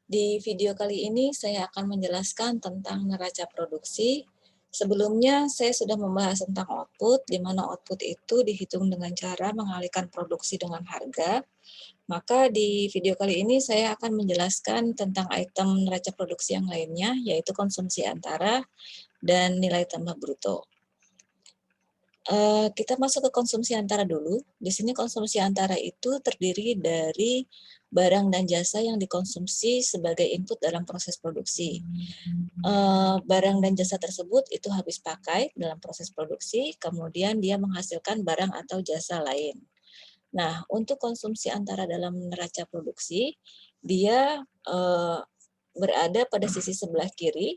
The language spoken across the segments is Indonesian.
Di video kali ini saya akan menjelaskan tentang neraca produksi. Sebelumnya saya sudah membahas tentang output, di mana output itu dihitung dengan cara mengalihkan produksi dengan harga. Maka di video kali ini saya akan menjelaskan tentang item neraca produksi yang lainnya, yaitu konsumsi antara dan nilai tambah bruto. Kita masuk ke konsumsi antara dulu. Di sini konsumsi antara itu terdiri dari barang dan jasa yang dikonsumsi sebagai input dalam proses produksi. Barang dan jasa tersebut itu habis pakai dalam proses produksi, kemudian dia menghasilkan barang atau jasa lain. Nah, untuk konsumsi antara dalam neraca produksi, dia berada pada sisi sebelah kiri.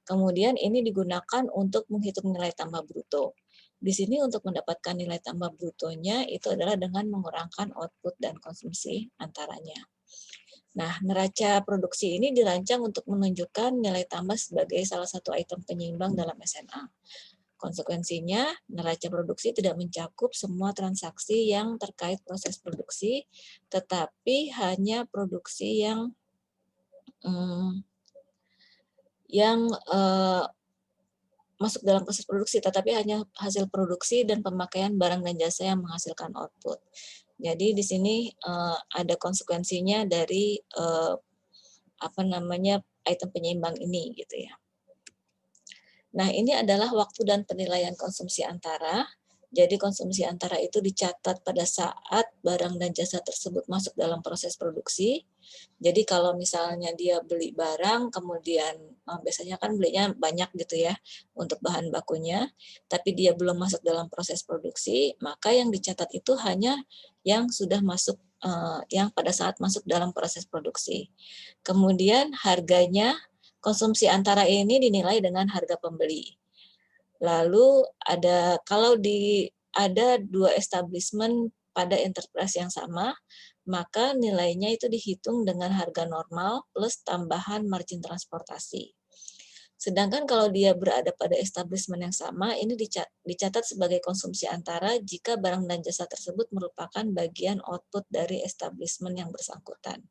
Kemudian ini digunakan untuk menghitung nilai tambah bruto. Di sini untuk mendapatkan nilai tambah brutonya itu adalah dengan mengurangkan output dan konsumsi antaranya. Nah, neraca produksi ini dirancang untuk menunjukkan nilai tambah sebagai salah satu item penyeimbang dalam SNA. Konsekuensinya, neraca produksi tidak mencakup semua transaksi yang terkait proses produksi, tetapi hanya produksi yang masuk dalam proses produksi, tetapi hanya hasil produksi dan pemakaian barang dan jasa yang menghasilkan output. Jadi di sini ada konsekuensinya dari item penyeimbang ini gitu ya. Nah, ini adalah waktu dan penilaian konsumsi antara. Jadi konsumsi antara itu dicatat pada saat barang dan jasa tersebut masuk dalam proses produksi. Jadi kalau misalnya dia beli barang, kemudian biasanya kan belinya banyak gitu ya untuk bahan bakunya, tapi dia belum masuk dalam proses produksi, maka yang dicatat itu hanya yang sudah masuk, yang pada saat masuk dalam proses produksi. Kemudian harganya, konsumsi antara ini dinilai dengan harga pembeli. Lalu ada dua establishment pada enterprise yang sama, maka nilainya itu dihitung dengan harga normal plus tambahan margin transportasi. Sedangkan kalau dia berada pada establishment yang sama, ini dicatat sebagai konsumsi antara jika barang dan jasa tersebut merupakan bagian output dari establishment yang bersangkutan.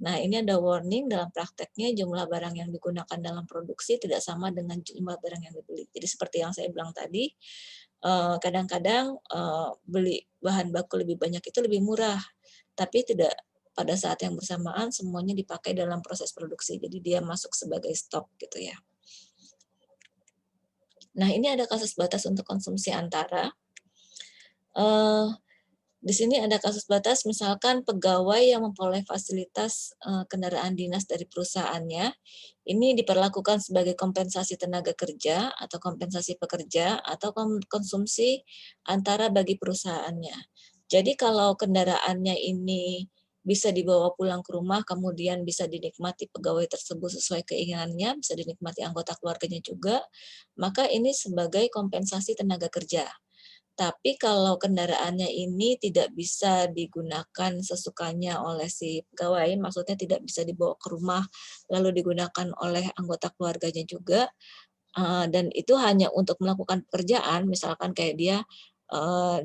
Nah, ini ada warning dalam prakteknya jumlah barang yang digunakan dalam produksi tidak sama dengan jumlah barang yang dibeli. Jadi seperti yang saya bilang tadi, kadang-kadang beli bahan baku lebih banyak itu lebih murah, tapi tidak pada saat yang bersamaan semuanya dipakai dalam proses produksi. Jadi dia masuk sebagai stok gitu ya. Nah, ini ada kasus batas untuk konsumsi antara. Di sini ada kasus batas, misalkan pegawai yang memperoleh fasilitas kendaraan dinas dari perusahaannya, ini diperlakukan sebagai kompensasi tenaga kerja atau kompensasi pekerja atau konsumsi antara bagi perusahaannya. Jadi kalau kendaraannya ini bisa dibawa pulang ke rumah, kemudian bisa dinikmati pegawai tersebut sesuai keinginannya, bisa dinikmati anggota keluarganya juga, maka ini sebagai kompensasi tenaga kerja. Tapi kalau kendaraannya ini tidak bisa digunakan sesukanya oleh si pegawai, maksudnya tidak bisa dibawa ke rumah lalu digunakan oleh anggota keluarganya juga, dan itu hanya untuk melakukan pekerjaan, misalkan kayak dia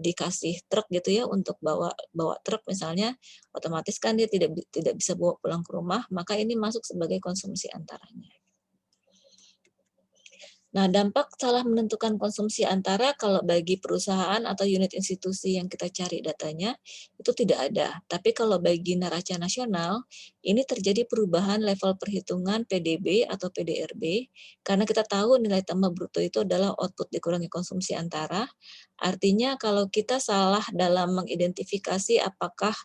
dikasih truk gitu ya untuk bawa bawa truk misalnya, otomatis kan dia tidak bisa bawa pulang ke rumah, maka ini masuk sebagai konsumsi antaranya. Nah, dampak salah menentukan konsumsi antara kalau bagi perusahaan atau unit institusi yang kita cari datanya, itu tidak ada. Tapi kalau bagi neraca nasional, ini terjadi perubahan level perhitungan PDB atau PDRB, karena kita tahu nilai tambah bruto itu adalah output dikurangi konsumsi antara. Artinya kalau kita salah dalam mengidentifikasi apakah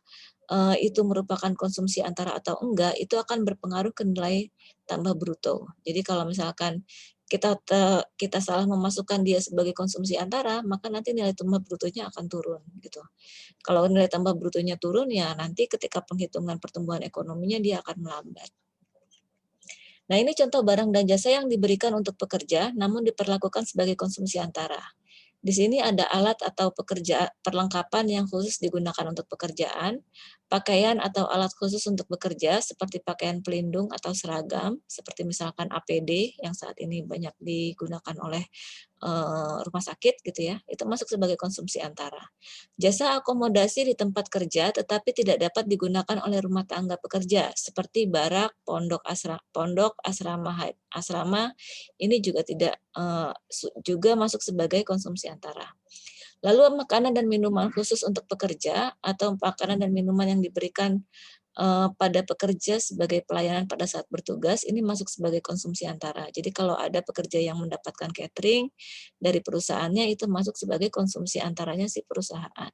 itu merupakan konsumsi antara atau enggak, itu akan berpengaruh ke nilai tambah bruto. Jadi kalau misalkan kita salah memasukkan dia sebagai konsumsi antara, maka nanti nilai tambah brutonya akan turun gitu. Kalau nilai tambah brutonya turun, ya nanti ketika penghitungan pertumbuhan ekonominya dia akan melambat. Nah, ini contoh barang dan jasa yang diberikan untuk pekerja, namun diperlakukan sebagai konsumsi antara. Di sini ada alat atau perlengkapan yang khusus digunakan untuk pekerjaan. pakaian atau alat khusus untuk bekerja seperti pakaian pelindung atau seragam, seperti misalkan APD yang saat ini banyak digunakan oleh rumah sakit gitu ya, itu masuk sebagai konsumsi antara. Jasa akomodasi di tempat kerja tetapi tidak dapat digunakan oleh rumah tangga pekerja seperti barak, pondok, asrama ini juga tidak juga masuk sebagai konsumsi antara. Lalu makanan dan minuman khusus untuk pekerja atau makanan dan minuman yang diberikan pada pekerja sebagai pelayanan pada saat bertugas, ini masuk sebagai konsumsi antara. Jadi kalau ada pekerja yang mendapatkan catering dari perusahaannya, itu masuk sebagai konsumsi antaranya si perusahaan.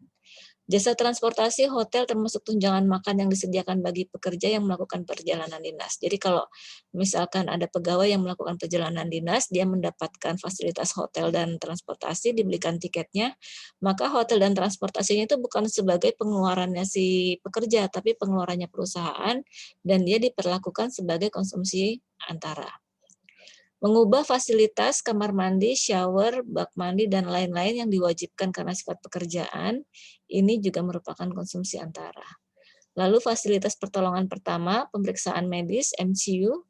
Jasa transportasi hotel termasuk tunjangan makan yang disediakan bagi pekerja yang melakukan perjalanan dinas. Jadi kalau misalkan ada pegawai yang melakukan perjalanan dinas, dia mendapatkan fasilitas hotel dan transportasi, dibelikan tiketnya, maka hotel dan transportasinya itu bukan sebagai pengeluarannya si pekerja, tapi pengeluarannya perusahaan, dan dia diperlakukan sebagai konsumsi antara. Mengubah fasilitas kamar mandi, shower, bak mandi, dan lain-lain yang diwajibkan karena sifat pekerjaan, ini juga merupakan konsumsi antara. Lalu fasilitas pertolongan pertama, pemeriksaan medis, MCU,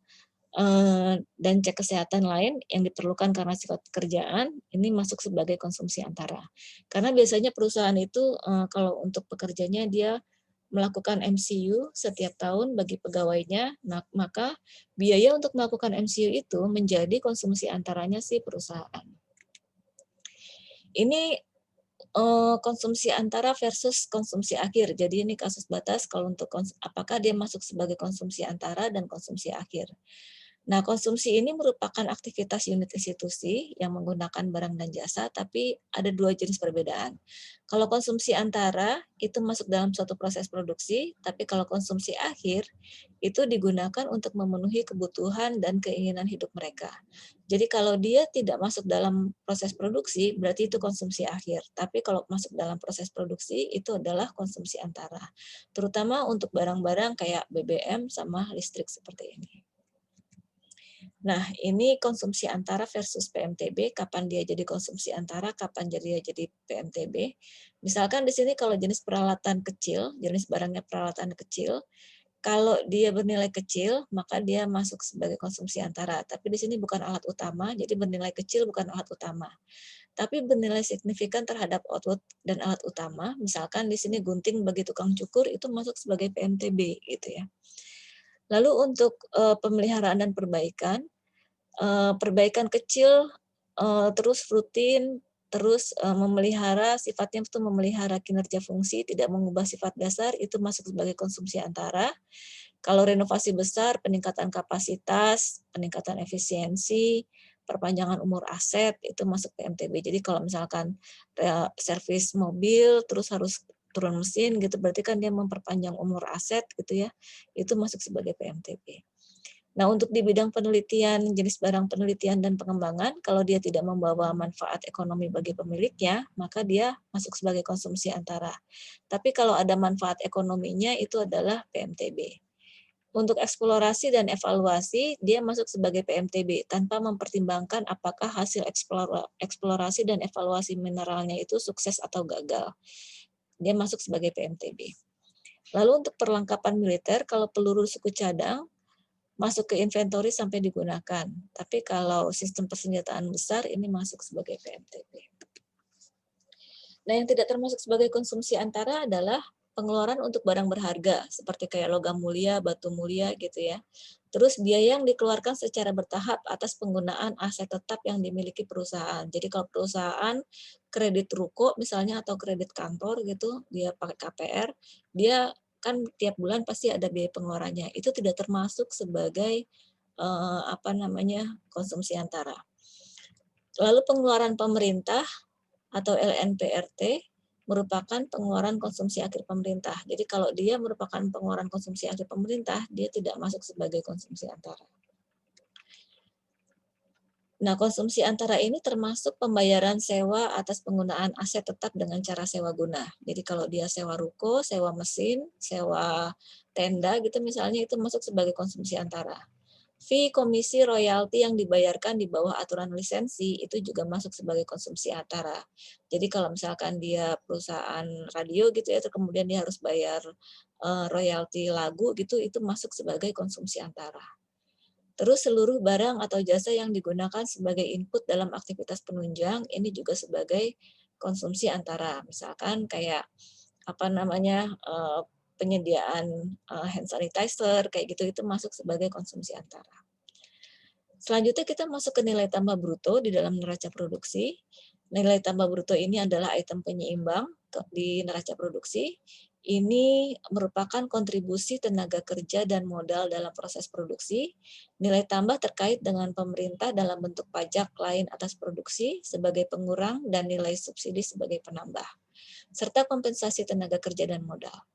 dan cek kesehatan lain yang diperlukan karena sifat pekerjaan, ini masuk sebagai konsumsi antara. Karena biasanya perusahaan itu kalau untuk pekerjanya dia melakukan MCU setiap tahun bagi pegawainya, maka biaya untuk melakukan MCU itu menjadi konsumsi antaranya si perusahaan. Ini konsumsi antara versus konsumsi akhir. Jadi ini kasus batas kalau untuk apakah dia masuk sebagai konsumsi antara dan konsumsi akhir. Nah, konsumsi ini merupakan aktivitas unit institusi yang menggunakan barang dan jasa, tapi ada dua jenis perbedaan. Kalau konsumsi antara itu masuk dalam suatu proses produksi, tapi kalau konsumsi akhir itu digunakan untuk memenuhi kebutuhan dan keinginan hidup mereka. Jadi kalau dia tidak masuk dalam proses produksi, berarti itu konsumsi akhir. Tapi kalau masuk dalam proses produksi, itu adalah konsumsi antara. Terutama untuk barang-barang kayak BBM sama listrik seperti ini. Nah, ini konsumsi antara versus PMTB, kapan dia jadi konsumsi antara, kapan dia jadi PMTB. Misalkan di sini kalau jenis peralatan kecil, jenis barangnya peralatan kecil, kalau dia bernilai kecil, maka dia masuk sebagai konsumsi antara. Tapi di sini bukan alat utama, jadi bernilai kecil bukan alat utama. Tapi bernilai signifikan terhadap output dan alat utama, misalkan di sini gunting bagi tukang cukur, itu masuk sebagai PMTB, gitu ya. Lalu untuk pemeliharaan dan perbaikan, perbaikan kecil terus rutin, terus memelihara, sifatnya itu memelihara kinerja fungsi, tidak mengubah sifat dasar, itu masuk sebagai konsumsi antara. Kalau renovasi besar, peningkatan kapasitas, peningkatan efisiensi, perpanjangan umur aset, itu masuk PMTB. Jadi kalau misalkan servis mobil, terus harus turun mesin, gitu berarti kan dia memperpanjang umur aset, gitu ya, itu masuk sebagai PMTB. Nah, untuk di bidang penelitian, jenis barang penelitian dan pengembangan, kalau dia tidak membawa manfaat ekonomi bagi pemiliknya, maka dia masuk sebagai konsumsi antara. Tapi kalau ada manfaat ekonominya, itu adalah PMTB. Untuk eksplorasi dan evaluasi, dia masuk sebagai PMTB tanpa mempertimbangkan apakah hasil eksplorasi dan evaluasi mineralnya itu sukses atau gagal. Dia masuk sebagai PMTB. Lalu untuk perlengkapan militer, kalau peluru suku cadang, masuk ke inventory sampai digunakan. Tapi kalau sistem persenjataan besar, ini masuk sebagai PMTB. Nah, yang tidak termasuk sebagai konsumsi antara adalah pengeluaran untuk barang berharga, seperti kayak logam mulia, batu mulia, gitu ya. Terus biaya yang dikeluarkan secara bertahap atas penggunaan aset tetap yang dimiliki perusahaan. Jadi kalau perusahaan kredit ruko misalnya atau kredit kantor gitu, dia pakai KPR, dia kan tiap bulan pasti ada biaya pengeluarannya. Itu tidak termasuk sebagai konsumsi antara. Lalu pengeluaran pemerintah atau LNPRT merupakan pengeluaran konsumsi akhir pemerintah. Jadi kalau dia merupakan pengeluaran konsumsi akhir pemerintah, dia tidak masuk sebagai konsumsi antara. Nah, konsumsi antara ini termasuk pembayaran sewa atas penggunaan aset tetap dengan cara sewa guna. Jadi kalau dia sewa ruko, sewa mesin, sewa tenda gitu misalnya, itu masuk sebagai konsumsi antara. Fee, komisi, royalti yang dibayarkan di bawah aturan lisensi itu juga masuk sebagai konsumsi antara. Jadi kalau misalkan dia perusahaan radio gitu ya, terus kemudian dia harus bayar royalti lagu gitu, itu masuk sebagai konsumsi antara. Terus seluruh barang atau jasa yang digunakan sebagai input dalam aktivitas penunjang ini juga sebagai konsumsi antara. Misalkan kayak apa namanya penyediaan hand sanitizer kayak gitu itu masuk sebagai konsumsi antara. Selanjutnya kita masuk ke nilai tambah bruto di dalam neraca produksi. Nilai tambah bruto ini adalah item penyeimbang di neraca produksi. Ini merupakan kontribusi tenaga kerja dan modal dalam proses produksi. Nilai tambah terkait dengan pemerintah dalam bentuk pajak lain atas produksi sebagai pengurang dan nilai subsidi sebagai penambah, serta kompensasi tenaga kerja dan modal.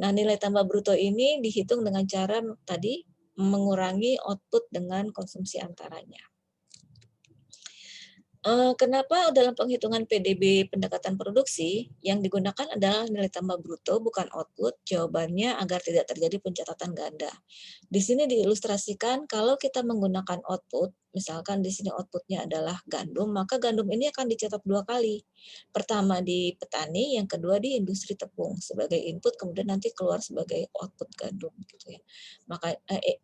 Nah, nilai tambah bruto ini dihitung dengan cara tadi mengurangi output dengan konsumsi antaranya. Kenapa dalam penghitungan PDB pendekatan produksi yang digunakan adalah nilai tambah bruto bukan output? Jawabannya agar tidak terjadi pencatatan ganda. Di sini diilustrasikan kalau kita menggunakan output, misalkan di sini outputnya adalah gandum, maka gandum ini akan dicatat 2 kali. Pertama di petani, yang kedua di industri tepung sebagai input, kemudian nanti keluar sebagai output gandum gitu ya. Maka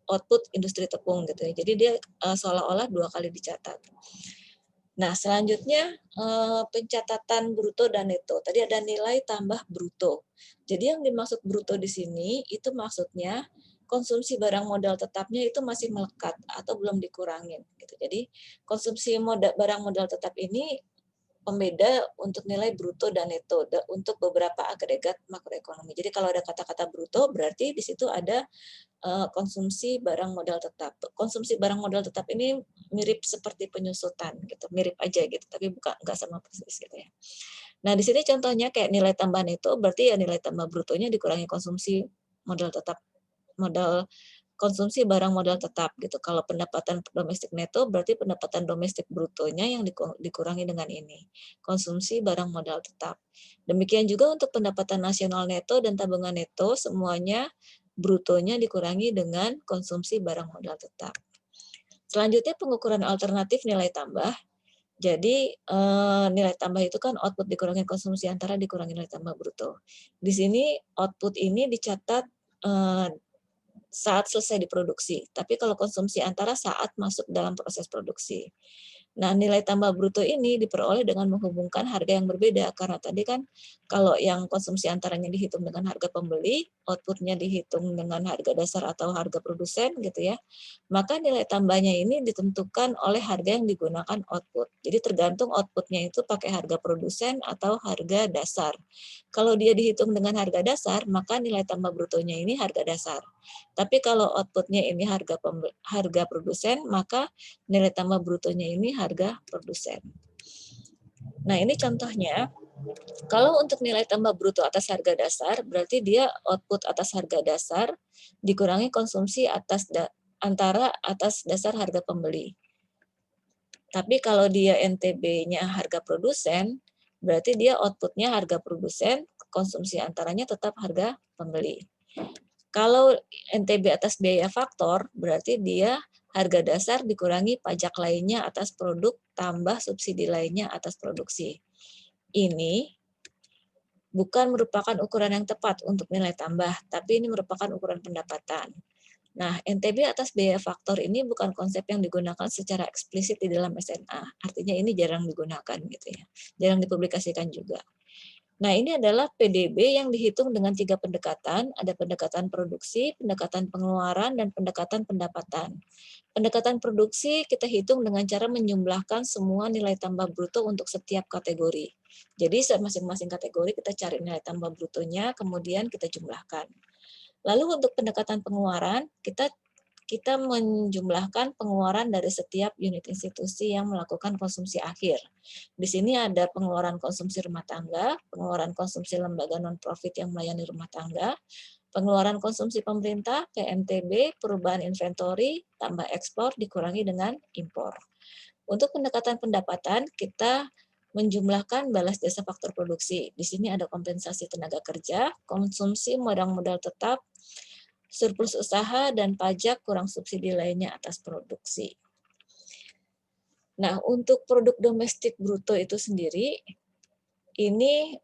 output industri tepung gitu ya. Jadi dia seolah-olah 2 kali dicatat. Nah, selanjutnya pencatatan bruto dan neto. Tadi ada nilai tambah bruto. Jadi yang dimaksud bruto di sini itu maksudnya konsumsi barang modal tetapnya itu masih melekat atau belum dikurangin. Gitu. Jadi konsumsi barang modal tetap ini pembeda untuk nilai bruto dan neto untuk beberapa agregat makroekonomi. Jadi kalau ada kata-kata bruto berarti di situ ada konsumsi barang modal tetap. Konsumsi barang modal tetap ini mirip seperti penyusutan gitu, mirip aja gitu, tapi bukan nggak sama persis gitu ya. Nah di sini contohnya kayak nilai tambahan itu berarti ya nilai tambah brutonya dikurangi konsumsi modal tetap, modal konsumsi barang modal tetap gitu. Kalau pendapatan domestik neto berarti pendapatan domestik brutonya yang dikurangi dengan ini, konsumsi barang modal tetap. Demikian juga untuk pendapatan nasional neto dan tabungan neto semuanya brutonya dikurangi dengan konsumsi barang modal tetap. Selanjutnya pengukuran alternatif nilai tambah. Jadi nilai tambah itu kan output dikurangi konsumsi antara dikurangi nilai tambah bruto. Di sini output ini dicatat saat selesai diproduksi, tapi kalau konsumsi antara saat masuk dalam proses produksi. Nah, nilai tambah bruto ini diperoleh dengan menghubungkan harga yang berbeda, karena tadi kan kalau yang konsumsi antaranya dihitung dengan harga pembeli, outputnya dihitung dengan harga dasar atau harga produsen gitu ya, maka nilai tambahnya ini ditentukan oleh harga yang digunakan output. Jadi tergantung outputnya itu pakai harga produsen atau harga dasar. Kalau dia dihitung dengan harga dasar, maka nilai tambah brutonya ini harga dasar. Tapi kalau outputnya ini harga produsen, maka nilai tambah brutonya ini harga produsen. Nah, ini contohnya. Kalau untuk nilai tambah bruto atas harga dasar, berarti dia output atas harga dasar dikurangi konsumsi antara atas dasar harga pembeli. Tapi kalau dia NTB-nya harga produsen, berarti dia outputnya harga produsen, konsumsi antaranya tetap harga pembeli. Kalau NTB atas biaya faktor, berarti dia harga dasar dikurangi pajak lainnya atas produk tambah subsidi lainnya atas produksi. Ini bukan merupakan ukuran yang tepat untuk nilai tambah, tapi ini merupakan ukuran pendapatan. Nah, NTB atas biaya faktor ini bukan konsep yang digunakan secara eksplisit di dalam SNA. Artinya ini jarang digunakan gitu ya. Jarang dipublikasikan juga. Nah, ini adalah PDB yang dihitung dengan 3 pendekatan. Ada pendekatan produksi, pendekatan pengeluaran, dan pendekatan pendapatan. Pendekatan produksi kita hitung dengan cara menjumlahkan semua nilai tambah bruto untuk setiap kategori. Jadi masing-masing kategori kita cari nilai tambah brutonya, kemudian kita jumlahkan. Lalu untuk pendekatan pengeluaran, kita menjumlahkan pengeluaran dari setiap unit institusi yang melakukan konsumsi akhir. Di sini ada pengeluaran konsumsi rumah tangga, pengeluaran konsumsi lembaga non-profit yang melayani rumah tangga, pengeluaran konsumsi pemerintah, PMTB, perubahan inventory, tambah ekspor dikurangi dengan impor. Untuk pendekatan pendapatan, kita menjumlahkan balas jasa faktor produksi. Di sini ada kompensasi tenaga kerja, konsumsi modal tetap, surplus usaha, dan pajak kurang subsidi lainnya atas produksi. Nah, untuk produk domestik bruto itu sendiri, ini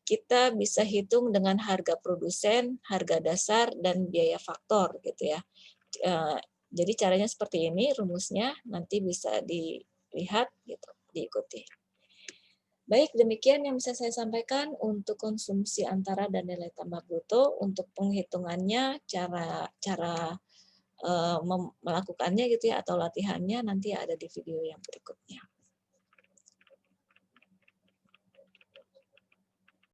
kita bisa hitung dengan harga produsen, harga dasar, dan biaya faktor gitu ya. Jadi caranya seperti ini, rumusnya nanti bisa dilihat gitu, diikuti. Baik, demikian yang bisa saya sampaikan untuk konsumsi antara dan nilai tambah bruto. Untuk penghitungannya, cara melakukannya gitu ya, atau latihannya nanti ada di video yang berikutnya.